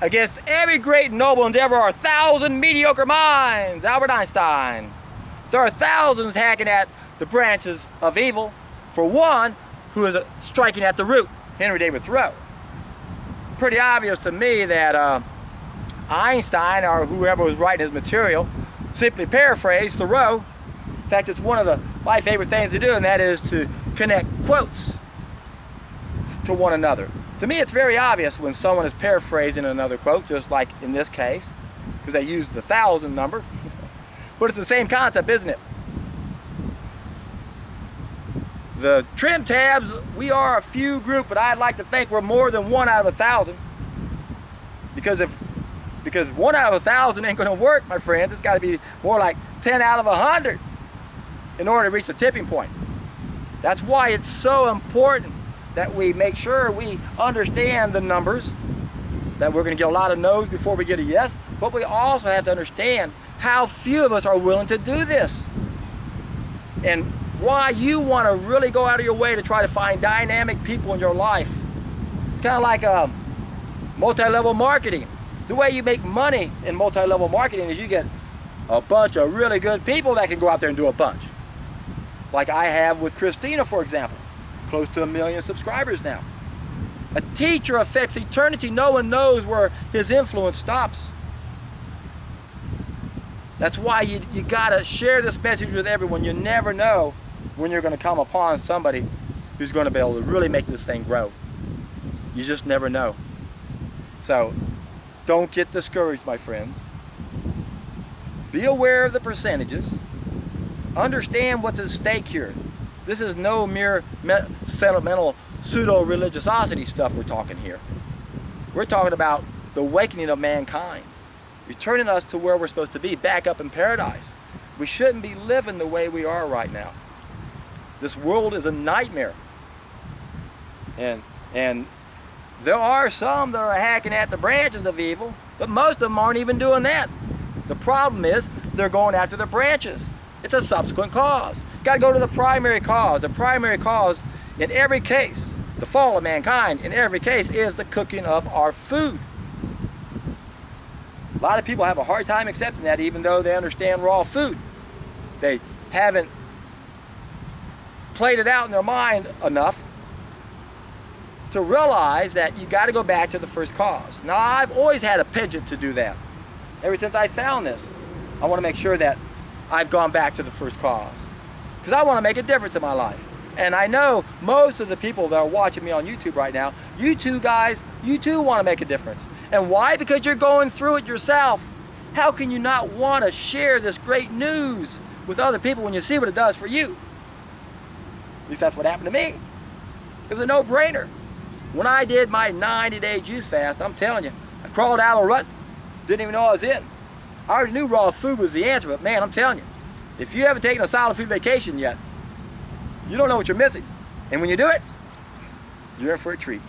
Against every great and noble endeavor are 1,000 mediocre minds. Albert Einstein. There are thousands hacking at the branches of evil for one who is striking at the root. Henry David Thoreau. Pretty obvious to me that Einstein, or whoever was writing his material, simply paraphrased Thoreau. In fact, it's one of my favorite things to do, and that is to connect quotes to one another. To me, it's very obvious when someone is paraphrasing another quote, just like in this case, because they used the 1,000 number. But it's the same concept, isn't it? The trim tabs, we are a few group, but I'd like to think we're more than 1 out of 1,000. Because 1 out of 1,000 ain't going to work, my friends. It's got to be more like 10 out of 100 in order to reach the tipping point. That's why it's so important that we make sure we understand the numbers, that we're going to get a lot of no's before we get a yes, but we also have to understand how few of us are willing to do this, and why you want to really go out of your way to try to find dynamic people in your life. It's kind of like multi-level marketing. The way you make money in multi-level marketing is you get a bunch of really good people that can go out there and do a bunch. Like I have with Christina, for example. Close to 1 million subscribers now. A teacher affects eternity. No one knows where his influence stops. That's why you gotta share this message with everyone. You never know when you're gonna come upon somebody who's gonna be able to really make this thing grow. You just never know. So don't get discouraged, my friends. Be aware of the percentages. Understand what's at stake here. This is no mere sentimental pseudo-religiosity stuff we're talking here. We're talking about the awakening of mankind, returning us to where we're supposed to be, back up in paradise. We shouldn't be living the way we are right now. This world is a nightmare. And there are some that are hacking at the branches of evil, but most of them aren't even doing that. The problem is they're going after the branches. It's a subsequent cause. Got to go to the primary cause. The primary cause in every case, the fall of mankind in every case, is the cooking of our food. A lot of people have a hard time accepting that, even though they understand raw food. They haven't played it out in their mind enough to realize that you got to go back to the first cause. Now, I've always had a penchant to do that. Ever since I found this, I want to make sure that I've gone back to the first cause, because I want to make a difference in my life. And I know most of the people that are watching me on YouTube right now, you two guys, you too want to make a difference. And why? Because you're going through it yourself. How can you not want to share this great news with other people when you see what it does for you? At least that's what happened to me. It was a no-brainer. When I did my 90-day juice fast, I'm telling you, I crawled out of a rut, didn't even know I was in. I already knew raw food was the answer, but man, I'm telling you, if you haven't taken a solid food vacation yet, you don't know what you're missing. And when you do it, you're in for a treat.